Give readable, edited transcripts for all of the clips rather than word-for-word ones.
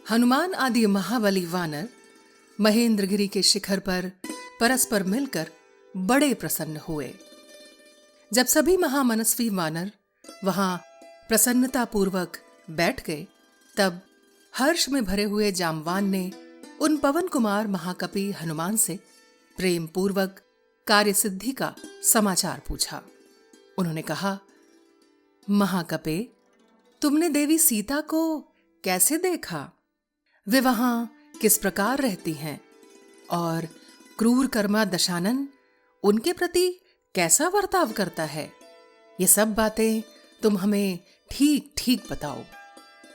हनुमान आदि महाबली वानर महेंद्रगिरी के शिखर पर परस्पर मिलकर बड़े प्रसन्न हुए। जब सभी महामनस्वी वानर वहां प्रसन्नतापूर्वक बैठ गए, तब हर्ष में भरे हुए जामवान ने उन पवन कुमार महाकपि हनुमान से प्रेम पूर्वक कार्य सिद्धि का समाचार पूछा। उन्होंने कहा, महाकपे, तुमने देवी सीता को कैसे देखा? वे वहां किस प्रकार रहती हैं और क्रूर कर्मा दशानन उनके प्रति कैसा बर्ताव करता है? ये सब बातें तुम हमें ठीक ठीक बताओ।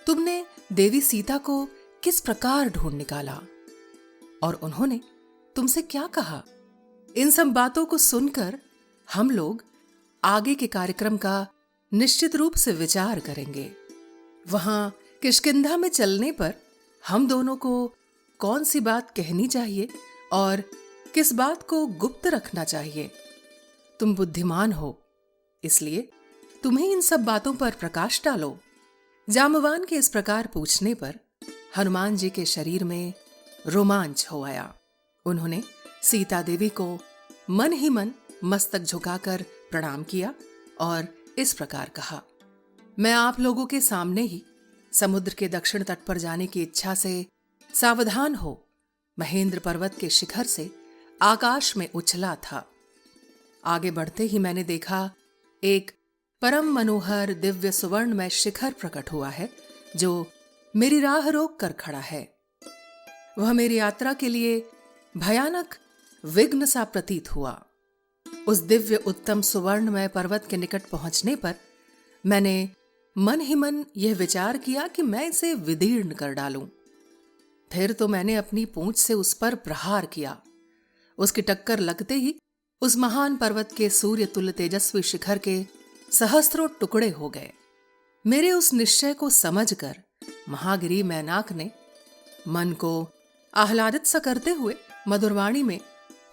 तुमने देवी सीता को किस प्रकार ढूंढ निकाला और उन्होंने तुमसे क्या कहा? इन सब बातों को सुनकर हम लोग आगे के कार्यक्रम का निश्चित रूप से विचार करेंगे। वहां किष्किंधा में चलने पर हम दोनों को कौन सी बात कहनी चाहिए और किस बात को गुप्त रखना चाहिए? तुम बुद्धिमान हो, इसलिए तुम्हें इन सब बातों पर प्रकाश डालो। जामवान के इस प्रकार पूछने पर हनुमान जी के शरीर में रोमांच हो आया। उन्होंने सीता देवी को मन ही मन मस्तक झुकाकर प्रणाम किया और इस प्रकार कहा, मैं आप लोगों के सामने ही समुद्र के दक्षिण तट पर जाने की इच्छा से सावधान हो महेंद्र पर्वत के शिखर से आकाश में उछला था। आगे बढ़ते ही मैंने देखा, एक परम मनोहर दिव्य सुवर्णमय शिखर प्रकट हुआ है जो मेरी राह रोक कर खड़ा है। वह मेरी यात्रा के लिए भयानक विघ्न सा प्रतीत हुआ। उस दिव्य उत्तम सुवर्णमय पर्वत के निकट पहुंचने पर मैंने मन ही मन यह विचार किया कि मैं इसे विदीर्ण कर डालूं। फिर तो मैंने अपनी पूंछ से उस पर प्रहार किया। उसकी टक्कर लगते ही उस महान पर्वत के सूर्य तुल्य तेजस्वी शिखर के सहस्त्रों टुकड़े हो गए। मेरे उस निश्चय को समझकर महागिरी मैनाक ने मन को आह्लादित सा करते हुए मधुरवाणी में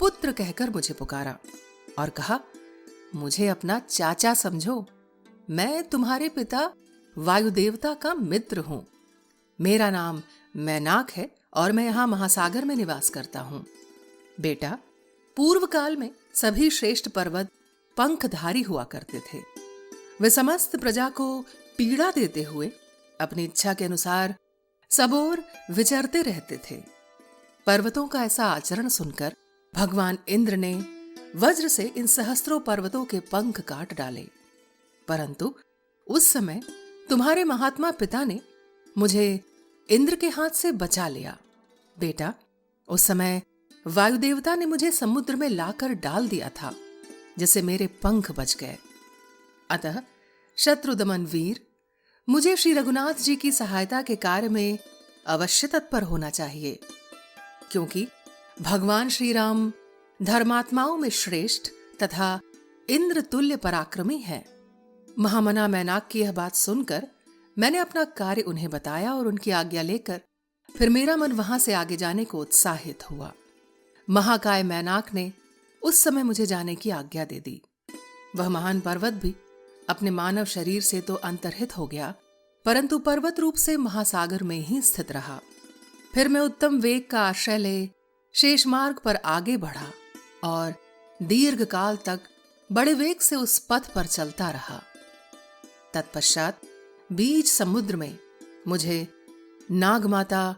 पुत्र कहकर मुझे पुकारा और कहा, मुझे अपना चाचा समझो। मैं तुम्हारे पिता वायुदेवता का मित्र हूं। मेरा नाम मैनाक है और मैं यहां महासागर में निवास करता हूं। बेटा, पूर्व काल में सभी श्रेष्ठ पर्वत पंखधारी हुआ करते थे। वे समस्त प्रजा को पीड़ा देते हुए अपनी इच्छा के अनुसार सब ओर विचरते रहते थे। पर्वतों का ऐसा आचरण सुनकर भगवान इंद्र ने वज्र से इन सहस्त्रों पर्वतों के पंख काट डाले। परंतु उस समय तुम्हारे महात्मा पिता ने मुझे इंद्र के हाथ से बचा लिया। बेटा, उस समय वायुदेवता ने मुझे समुद्र में लाकर डाल दिया था, जिससे मेरे पंख बच गए। अतः शत्रुदमन वीर, मुझे श्री रघुनाथ जी की सहायता के कार्य में अवश्य तत्पर होना चाहिए, क्योंकि भगवान श्री राम धर्मात्माओं में श्रेष्ठ तथा इंद्र तुल्य पराक्रमी है। महामना मैनाक की यह बात सुनकर मैंने अपना कार्य उन्हें बताया और उनकी आज्ञा लेकर फिर मेरा मन वहां से आगे जाने को उत्साहित हुआ। महाकाय मैनाक ने उस समय मुझे जाने की आज्ञा दे दी। वह महान पर्वत भी अपने मानव शरीर से तो अंतर्हित हो गया, परंतु पर्वत रूप से महासागर में ही स्थित रहा। फिर मैं उत्तम वेग का आश्रय ले शेष मार्ग पर आगे बढ़ा और दीर्घ काल तक बड़े वेग से उस पथ पर चलता रहा। तत्पश्चात बीच समुद्र में मुझे नागमाता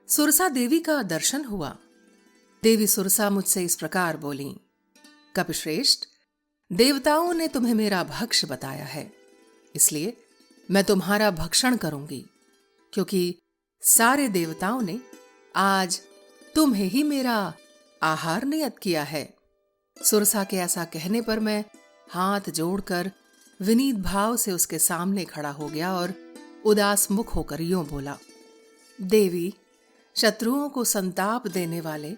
सुरसा देवी का दर्शन हुआ। देवी सुरसा मुझसे इस प्रकार बोली, कपिश्रेष्ठ, देवताओं ने तुम्हें मेरा भक्ष बताया है, इसलिए मैं तुम्हारा भक्षण करूंगी, क्योंकि सारे देवताओं ने आज तुम्हें ही मेरा आहार नियत किया है। सुरसा के ऐसा कहने पर मैं हाथ जोड़कर विनीत भाव से उसके सामने खड़ा हो गया और उदास मुख होकर यूं बोला, देवी, शत्रुओं को संताप देने वाले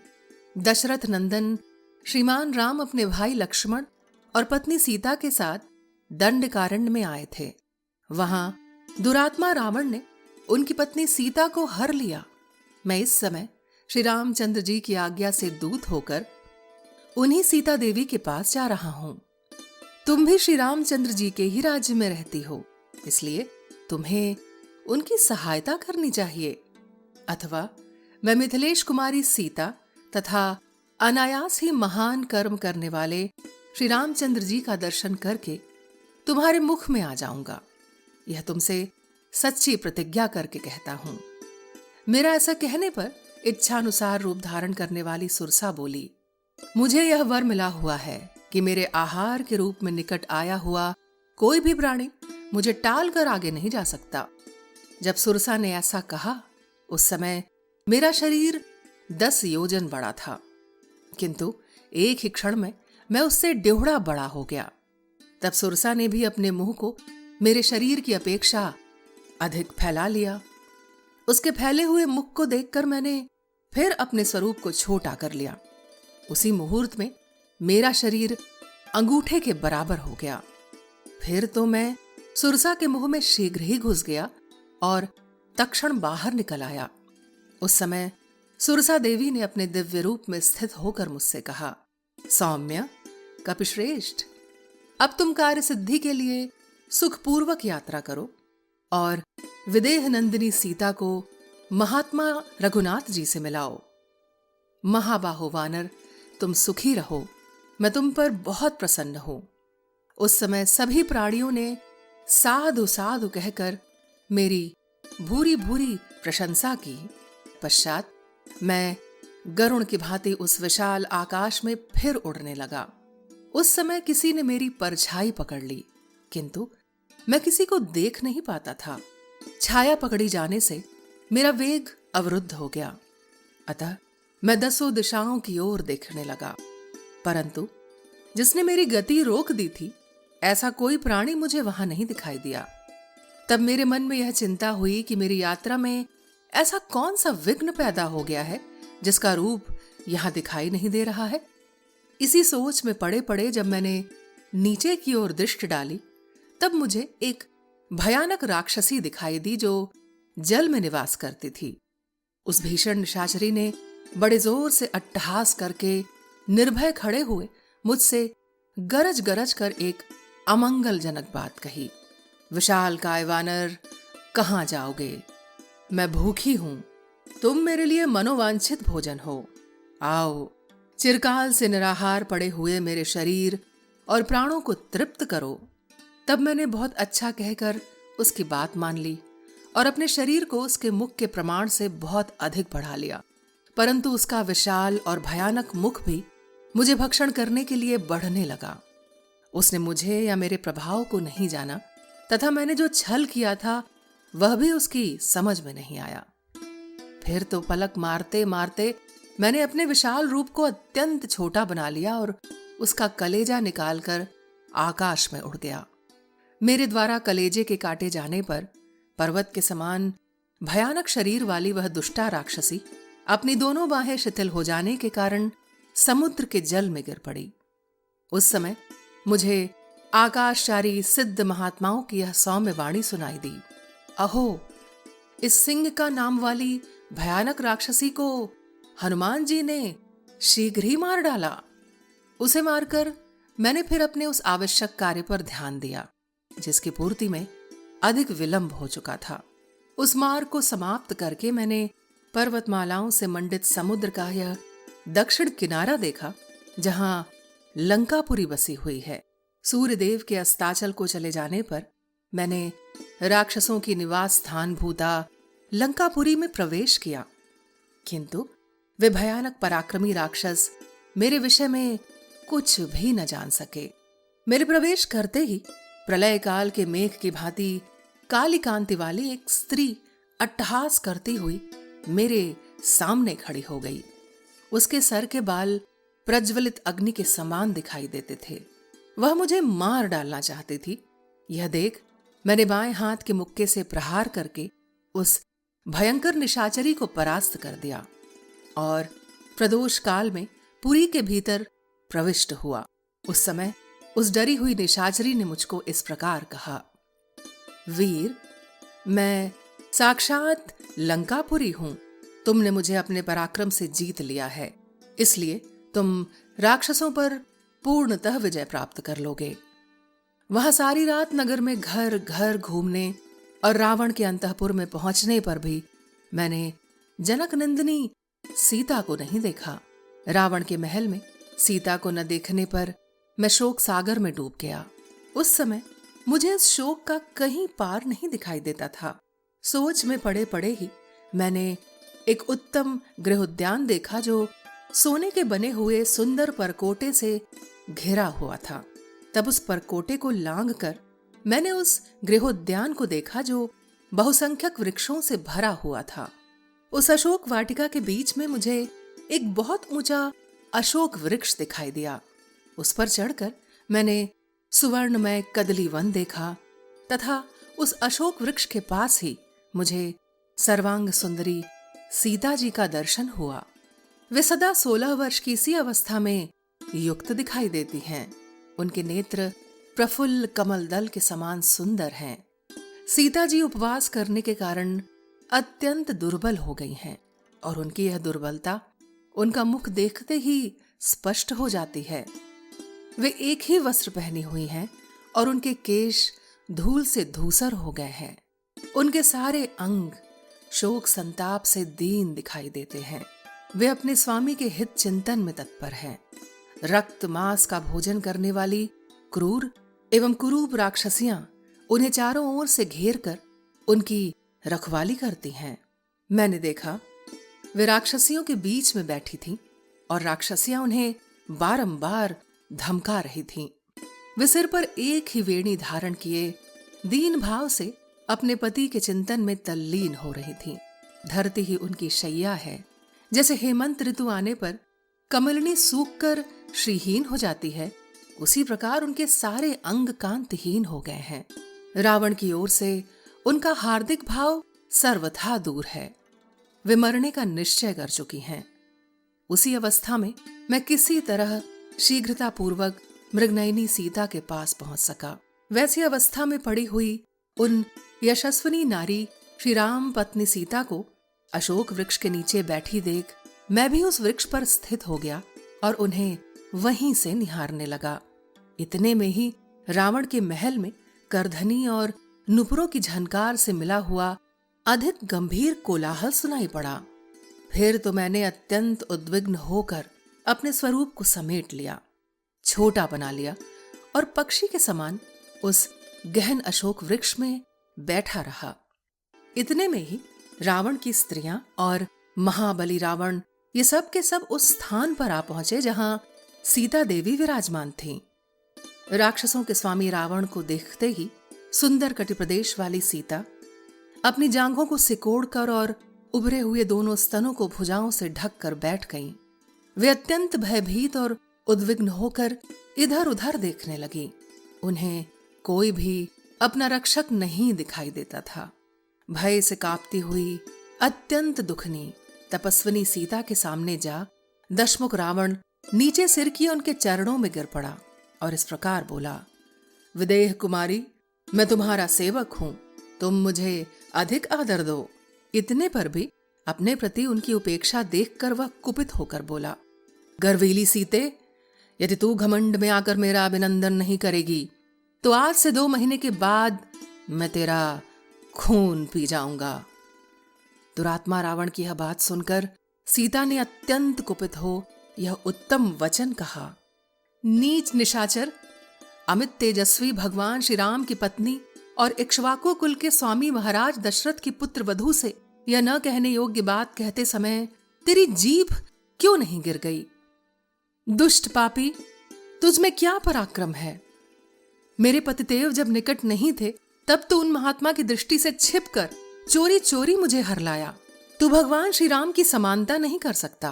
दशरथ नंदन श्रीमान राम अपने भाई लक्ष्मण और पत्नी सीता के साथ दंडकारण्य में आए थे। वहां दुरात्मा रावण ने उनकी पत्नी सीता को हर लिया। मैं इस समय श्री रामचंद्र जी की आज्ञा से दूत होकर उन्हीं सीता देवी के पास जा रहा हूं। तुम भी श्री रामचंद्र जी के ही राज्य में रहती हो, इसलिए तुम्हें उनकी सहायता करनी चाहिए। अथवा मैं मिथिलेश कुमारी सीता तथा अनायास ही महान कर्म करने वाले श्री रामचंद्र जी का दर्शन करके तुम्हारे मुख में आ जाऊंगा। यह तुमसे सच्ची प्रतिज्ञा करके कहता हूं। मेरा ऐसा कहने पर इच्छानुसार रूप धारण करने वाली सुरसा बोली, मुझे यह वर मिला हुआ है कि मेरे आहार के रूप में निकट आया हुआ कोई भी प्राणी मुझे टाल कर आगे नहीं जा सकता। जब सुरसा ने ऐसा कहा उस समय मेरा शरीर 10 योजन बड़ा था, किंतु एक ही क्षण में मैं उससे डेढ़ा बड़ा हो गया। तब सुरसा ने भी अपने मुंह को मेरे शरीर की अपेक्षा अधिक फैला लिया। उसके फैले हुए मुख को देखकर मैंने फिर अपने स्वरूप को छोटा कर लिया। उसी मुहूर्त में मेरा शरीर अंगूठे के बराबर हो गया। फिर तो मैं सुरसा के मुंह में शीघ्र ही घुस गया और तत्क्षण बाहर निकल आया। उस समय सुरसा देवी ने अपने दिव्य रूप में स्थित होकर मुझसे कहा, सौम्य कपिश्रेष्ठ, अब तुम कार्य सिद्धि के लिए सुखपूर्वक यात्रा करो और विदेह नंदिनी सीता को महात्मा रघुनाथ जी से मिलाओ। महाबाहो वानर, तुम सुखी रहो, मैं तुम पर बहुत प्रसन्न हूं। उस समय सभी प्राणियों ने साधु साधु कहकर मेरी भूरी भूरी प्रशंसा की। पश्चात मैं गरुण की भांति उस विशाल आकाश में फिर उड़ने लगा। उस समय किसी ने मेरी परछाई पकड़ ली, किंतु मैं किसी को देख नहीं पाता था। छाया पकड़ी जाने से मेरा वेग अवरुद्ध हो गया, अतः मैं 10 दिशाओं की ओर देखने लगा, परंतु जिसने मेरी गति रोक दी थी ऐसा कोई प्राणी मुझे वहां नहीं दिखाई दिया। तब मेरे मन में यह चिंता हुई कि मेरी यात्रा में ऐसा कौन सा विघ्न पैदा हो गया है जिसका रूप यहां दिखाई नहीं दे रहा है। इसी सोच में पड़े पड़े जब मैंने नीचे की ओर दृष्टि डाली, तब मुझे एक भयानक राक्षसी दिखाई दी जो जल में निवास करती थी। उस भीषण निशाचरी ने बड़े जोर से अट्टहास करके निर्भय खड़े हुए मुझसे गरज गरज कर एक अमंगलजनक बात कही, विशाल काय वानर, कहां जाओगे? मैं भूखी हूं, तुम मेरे लिए मनोवांछित भोजन हो। आओ, चिरकाल से निराहार पड़े हुए मेरे शरीर और प्राणों को तृप्त करो। तब मैंने बहुत अच्छा कहकर उसकी बात मान ली और अपने शरीर को उसके मुख के प्रमाण से बहुत अधिक बढ़ा लिया, परंतु उसका विशाल और भयानक मुख भी मुझे भक्षण करने के लिए बढ़ने लगा। उसने मुझे या मेरे प्रभाव को नहीं जाना तथा मैंने जो छल किया था वह भी उसकी समझ में नहीं आया। फिर तो पलक मारते मारते मैंने अपने विशाल रूप को अत्यंत छोटा बना लिया और उसका कलेजा निकालकर आकाश में उड़ गया। मेरे द्वारा कलेजे के काटे जाने पर पर्वत के समान भयानक शरीर वाली वह दुष्टा राक्षसी अपनी दोनों बाहें शिथिल हो जाने के कारण समुद्र के जल में गिर पड़ी। उस समय मुझे आकाशचारी सिद्ध महात्माओं की यह सौम्य वाणी सुनाई दी, अहो, इस सिंह का नाम वाली भयानक राक्षसी को हनुमान जी ने शीघ्र ही मार डाला। उसे मारकर मैंने फिर अपने उस आवश्यक कार्य पर ध्यान दिया जिसकी पूर्ति में अधिक विलंब हो चुका था। उस मार्ग को समाप्त करके मैंने पर्वतमालाओं से मंडित समुद्र का यह दक्षिण किनारा देखा जहां लंकापुरी बसी हुई है। सूर्यदेव के अस्ताचल को चले जाने पर मैंने राक्षसों की निवास स्थान भूता लंकापुरी में प्रवेश किया, किंतु वे भयानक पराक्रमी राक्षस मेरे विषय में कुछ भी न जान सके। मेरे प्रवेश करते ही प्रलय काल के मेघ की भांति काली कांति वाली एक स्त्री अट्टहास करती हुई मेरे सामने खड़ी हो गई। उसके सर के बाल प्रज्वलित अग्नि के समान दिखाई देते थे। वह मुझे मार डालना चाहती थी। यह देख मैंने बाएं हाथ के मुक्के से प्रहार करके उस भयंकर निशाचरी को परास्त कर दिया और प्रदोष काल में पुरी के भीतर प्रविष्ट हुआ। उस समय उस डरी हुई निशाचरी ने मुझको इस प्रकार कहा, वीर, मैं साक्षात लंकापुरी हूं। तुमने मुझे अपने पराक्रम से जीत लिया है, इसलिए तुम राक्षसों पर पूर्णतः विजय प्राप्त कर लोगे। वहां सारी रात नगर में घर घर घूमने और रावण के अंतःपुर में पहुंचने पर भी मैंने जनकनंदिनी सीता को नहीं देखा। रावण के महल में सीता को न देखने पर मैं शोक सागर में डूब गया। उस समय मुझे इस शोक का कहीं पार नहीं दिखाई देता था। सोच में पड़े पड़े ही मैंने एक उत्तम गृहोद्यान देखा जो सोने के बने हुए सुंदर परकोटे से घिरा हुआ था। तब उस परकोटे को लांघकर मैंने उस गृहोद्यान को देखा जो बहुसंख्यक वृक्षों से भरा हुआ था। उस अशोक वाटिका के बीच में मुझे एक बहुत ऊंचा अशोक वृक्ष दिखाई दिया। उस पर चढ़कर मैंने सुवर्णमय कदली वन देखा तथा उस अशोक वृक्ष के पास ही मुझे सर्वांग सुंदरी सीता जी का दर्शन हुआ। वे सदा 16 वर्ष की इसी अवस्था में युक्त दिखाई देती हैं। उनके नेत्र प्रफुल्ल कमल दल के समान सुंदर हैं। सीता जी उपवास करने के कारण अत्यंत दुर्बल हो गई हैं और उनकी यह दुर्बलता उनका मुख देखते ही स्पष्ट हो जाती है। वे एक ही वस्त्र पहनी हुई हैं और उनके केश धूल से धूसर हो गए हैं। उनके सारे अंग शोक संताप से दीन दिखाई देते हैं। वे अपने स्वामी के हित चिंतन में तत्पर हैं। रक्त मांस का भोजन करने वाली क्रूर एवं कुरूप राक्षसियां उन्हें चारों ओर से घेर कर उनकी रखवाली करती हैं। मैंने देखा वे राक्षसियों के बीच में बैठी थीं और राक्षसियां उन्हें बारंबार धमका रही थीं। वे सिर पर एक ही वेणी धारण किए दीन भाव से अपने पति के चिंतन में तल्लीन हो रही थीं। धरती ही उनकी शैया है। जैसे हेमंत ऋतु आने पर कमलनी सूखकर श्रीहीन हो जाती है, उसी प्रकार उनके सारे अंग कांतिहीन हो गए हैं। रावण की ओर से उनका हार्दिक भाव सर्वथा दूर है। वे मरने का निश्चय कर चुकी हैं। उसी अवस्था में मैं किसी तरह शीघ्रतापूर्वक मृगनयनी सीता के पास पहुंच सका। वैसी अवस्था में पड़ी हुई उन यशस्विनी नारी श्री राम पत्नी सीता को अशोक वृक्ष के नीचे बैठी देख मैं भी उस वृक्ष पर स्थित हो गया और उन्हें वहीं से निहारने लगा। इतने में ही रावण के महल में करधनी और नुपुरों की झनकार से मिला हुआ अधिक गंभीर कोलाहल सुनाई पड़ा। फिर तो मैंने अत्यंत उद्विग्न होकर अपने स्वरूप को समेट लिया, छोटा बना लिया और पक्षी के समान उस गहन अशोक वृक्ष में बैठा रहा। इतने में ही रावण की स्त्रियां और महाबली रावण ये सब के सब उस स्थान पर आ पहुंचे जहां सीता देवी विराजमान थीं। राक्षसों के स्वामी रावण को देखते ही सुंदर कटि प्रदेश वाली सीता अपनी जांघों को सिकोड़कर और उभरे हुए दोनों स्तनों को भुजाओं से ढककर बैठ गईं। वे अत्यंत भयभीत और उद्विग्न होकर इधर उधर देखने लगी। उन्हें कोई भी अपना रक्षक नहीं दिखाई देता था। भय से कांपती हुई अत्यंत दुखनी तपस्विनी सीता के सामने जा दशमुख रावण नीचे सिर किए उनके चरणों में गिर पड़ा और इस प्रकार बोला, विदेह कुमारी, मैं तुम्हारा सेवक हूं, तुम मुझे अधिक आदर दो। इतने पर भी अपने प्रति उनकी उपेक्षा देखकर वह कुपित होकर बोला, गर्वीली सीते, यदि तू घमंड में आकर मेरा अभिनंदन नहीं करेगी तो आज से 2 महीने के बाद मैं तेरा खून पी जाऊंगा। दुरात्मा रावण की यह बात सुनकर सीता ने अत्यंत कुपित हो यह उत्तम वचन कहा, नीच निशाचर, अमित तेजस्वी भगवान श्री राम की पत्नी और इक्ष्वाकु कुल के स्वामी महाराज दशरथ की पुत्र वधू से यह न कहने योग्य बात कहते समय तेरी जीभ क्यों नहीं गिर गई? दुष्ट पापी, तुझ में क्या पराक्रम है? मेरे पतिदेव जब निकट नहीं थे तब तो उन महात्मा की दृष्टि से छिपकर चोरी चोरी मुझे हरलाया। तू भगवान श्री राम की समानता नहीं कर सकता।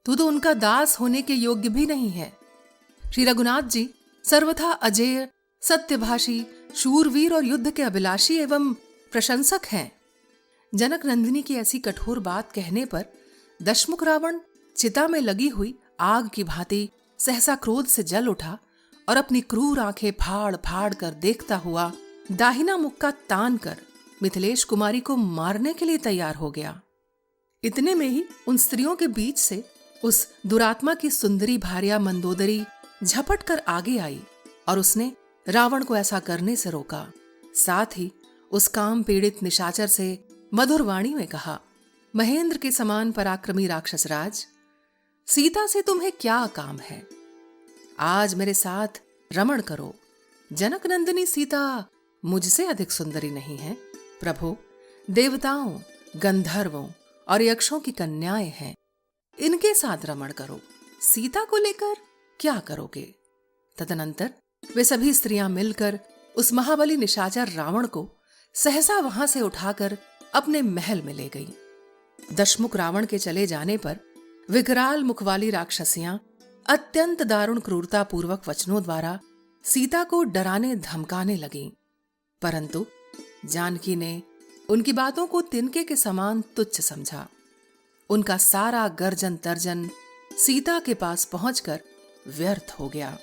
तू तो उनका दास होने के योग्य भी नहीं है। श्री रघुनाथ जी सर्वथा अजेय, सत्यभाषी, शूरवीर और युद्ध के अभिलाषी एवं प्रशंसक हैं। जनक नंदिनी की ऐसी कठोर बात कहने पर दशमुख रावण चिता में लगी हुई आग की भांति सहसा क्रोध से जल उठा और अपनी क्रूर आंखें फाड़ फाड़ कर देखता हुआ दाहिना मुक्का तान कर मिथिलेश कुमारी को मारने के लिए तैयार हो गया। इतने में ही उन स्त्रियों के बीच से उस दुरात्मा की सुंदरी भार्या मंदोदरी झपट कर आगे आई और उसने रावण को ऐसा करने से रोका। साथ ही उस काम पीड़ित निशाचर से मधुर वाणी में कहा, महेंद्र के समान पराक्रमी राक्षस राज, सीता से तुम्हें क्या काम है? आज मेरे साथ रमण करो। जनक नंदिनी सीता मुझसे अधिक सुंदरी नहीं है। प्रभु, देवताओं, गंधर्वों और यक्षों की कन्याएं हैं, इनके साथ रमण करो। सीता को लेकर क्या करोगे? तदनंतर वे सभी स्त्रियां मिलकर उस महाबली निशाचर रावण को सहसा वहां से उठाकर अपने महल में ले गईं। दशमुख रावण के चले जाने पर विकराल मुख वाली राक्षसियां अत्यंत दारुण क्रूरता पूर्वक वचनों द्वारा सीता को डराने धमकाने लगीं, परंतु जानकी ने उनकी बातों को तिनके के समान तुच्छ समझा। उनका सारा गर्जन तर्जन सीता के पास पहुंचकर व्यर्थ हो गया।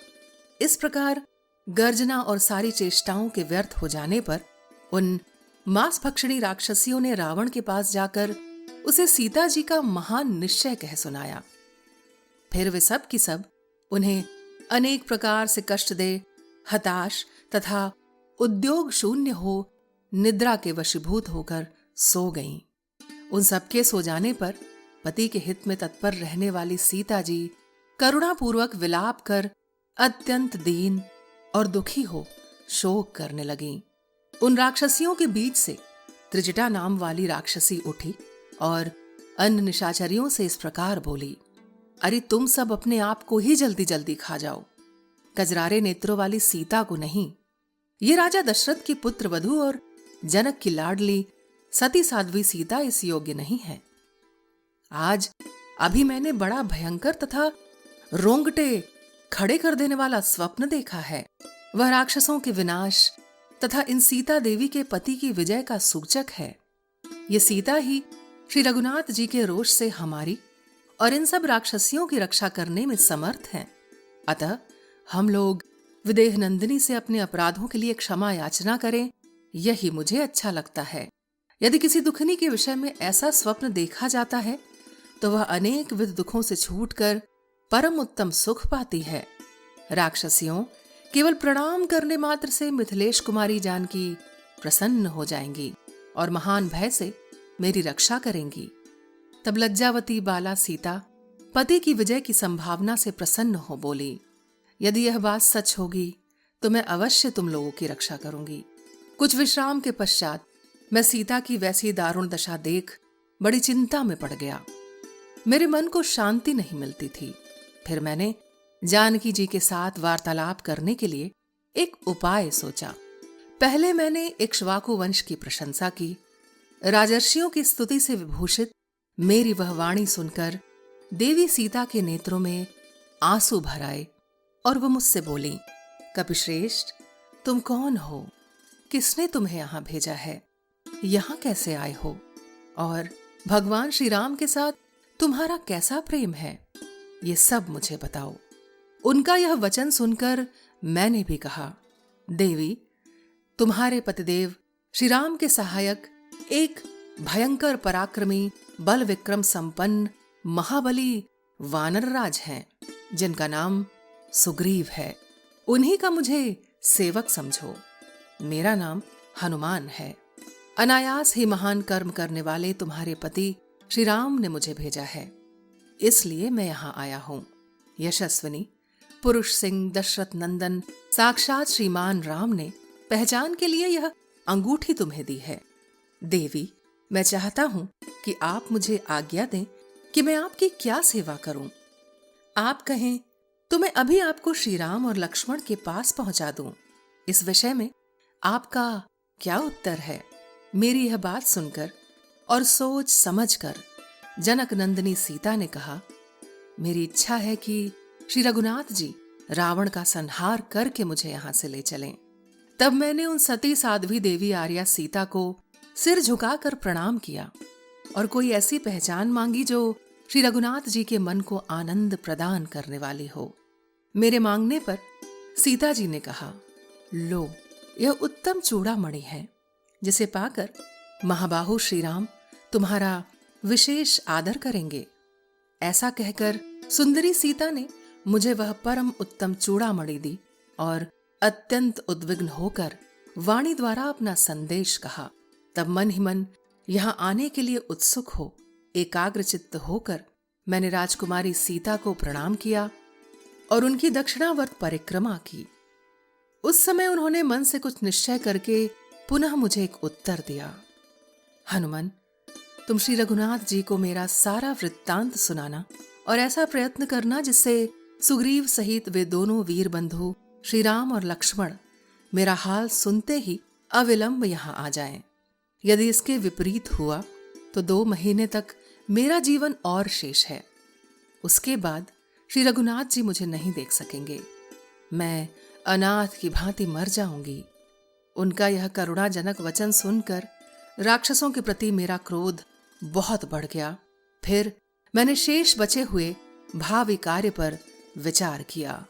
इस प्रकार गर्जना और सारी चेष्टाओं के व्यर्थ हो जाने पर उन मांस भक्षणी राक्षसियों ने रावण के पास जाकर उसे सीता जी का महान निश्चय कह सुनाया। फिर वे सब की सब उन्हें अनेक प्रकार से कष्ट दे हताश तथा उद्योग शून्य हो निद्रा के वशीभूत होकर सो गईं। उन सबके सो जाने पर पति के हित में तत्पर रहने वाली सीता जी करुणापूर्वक विलाप कर अत्यंत दीन और दुखी हो शोक करने लगीं। उन राक्षसियों के बीच से त्रिजटा नाम वाली राक्षसी उठी और अन्य निशाचरियों से इस प्रकार बोली, अरे तुम सब अपने आप को ही जल्दी जल्दी खा जाओ, कजरारे नेत्रों वाली सीता को नहीं। ये राजा दशरथ की पुत्र वधू और जनक की लाडली सती साध्वी सीता इस योग्य नहीं है। आज अभी मैंने बड़ा भयंकर तथा रोंगटे खड़े कर देने वाला स्वप्न देखा है। वह राक्षसों के विनाश तथा इन सीता देवी के पति की विजय का सूचक है। ये सीता ही श्री रघुनाथ जी के रोष से हमारी और इन सब राक्षसियों की रक्षा करने में समर्थ हैं। अतः हम लोग विदेह नंदिनी से अपने अपराधों के लिए क्षमा याचना करें, यही मुझे अच्छा लगता है। यदि किसी दुखनी के विषय में ऐसा स्वप्न देखा जाता है तो वह अनेक विध दुखों से छूटकर परम उत्तम सुख पाती है। राक्षसियों, केवल प्रणाम करने मात्र से मिथिलेश कुमारी जानकी प्रसन्न हो जाएंगी और महान भय से मेरी रक्षा करेंगी। तब लज्जावती बाला सीता पति की विजय की संभावना से प्रसन्न हो बोली, यदि यह बात सच होगी तो मैं अवश्य तुम लोगों की रक्षा करूंगी। कुछ विश्राम के पश्चात मैं सीता की वैसी दारुण दशा देख बड़ी चिंता में पड़ गया। मेरे मन को शांति नहीं मिलती थी। फिर मैंने जानकी जी के साथ वार्तालाप करने के लिए एक उपाय सोचा। पहले मैंने इक्ष्वाकु वंश की प्रशंसा की। राजर्षियों की स्तुति से विभूषित मेरी वह वाणी सुनकर देवी सीता के नेत्रों में आंसू भर आए और वह मुझसे बोली, कपिश्रेष्ठ, तुम कौन हो? किसने तुम्हें यहां भेजा है? यहां कैसे आए हो? और भगवान श्री राम के साथ तुम्हारा कैसा प्रेम है? ये सब मुझे बताओ। उनका यह वचन सुनकर मैंने भी कहा, देवी, तुम्हारे पतिदेव श्री राम के सहायक एक भयंकर पराक्रमी बल विक्रम संपन्न महाबली वानरराज हैं, जिनका नाम सुग्रीव है। उन्हीं का मुझे सेवक समझो। मेरा नाम हनुमान है। अनायास ही महान कर्म करने वाले तुम्हारे पति श्री राम ने मुझे भेजा है, इसलिए मैं यहां आया हूं। यशस्विनी पुरुष सिंह दशरथ नंदन साक्षात श्रीमान राम ने पहचान के लिए यह अंगूठी तुम्हें दी है। देवी, मैं चाहता हूं कि आप मुझे आज्ञा दें कि मैं आपकी क्या सेवा करूं। आप कहें तो मैं अभी आपको श्री राम और लक्ष्मण के पास पहुंचा दूं। इस विषय में आपका क्या उत्तर है? मेरी यह बात सुनकर और सोच समझकर जनक नंदिनी सीता ने कहा, मेरी इच्छा है कि श्री रघुनाथ जी रावण का संहार करके मुझे यहां से ले चलें। तब मैंने उन सती साध्वी देवी आर्या सीता को सिर झुकाकर प्रणाम किया और कोई ऐसी पहचान मांगी जो श्री रघुनाथ जी के मन को आनंद प्रदान करने वाली हो। मेरे मांगने पर सीता जी ने कहा, लो, यह उत्तम चूड़ामणि है, जिसे पाकर महाबाहु श्री राम तुम्हारा विशेष आदर करेंगे। ऐसा कहकर सुंदरी सीता ने मुझे वह परम उत्तम चूड़ामणि दी और अत्यंत उद्विग्न होकर वाणी द्वारा अपना संदेश कहा। तब मन ही मन यहां आने के लिए उत्सुक हो एकाग्रचित्त होकर मैंने राजकुमारी सीता को प्रणाम किया और उनकी दक्षिणावर्त परिक्रमा की। उस समय उन्होंने मन से कुछ निश्चय करके पुनः मुझे एक उत्तर दिया। हनुमान, तुम श्री रघुनाथ जी को मेरा सारा वृत्तांत सुनाना और ऐसा प्रयत्न करना जिससे सुग्रीव सहित वे दोनों वीर बंधु श्री राम और लक्ष्मण मेरा हाल सुनते ही अविलंब यहां आ जाएं। यदि इसके विपरीत हुआ तो 2 महीने तक मेरा जीवन और शेष है। उसके बाद श्री रघुनाथ जी मुझे नहीं देख सकेंगे। मैं अनाथ की भांति मर जाऊंगी। उनका यह करुणाजनक वचन सुनकर राक्षसों के प्रति मेरा क्रोध बहुत बढ़ गया। फिर मैंने शेष बचे हुए भावी कार्य पर विचार किया।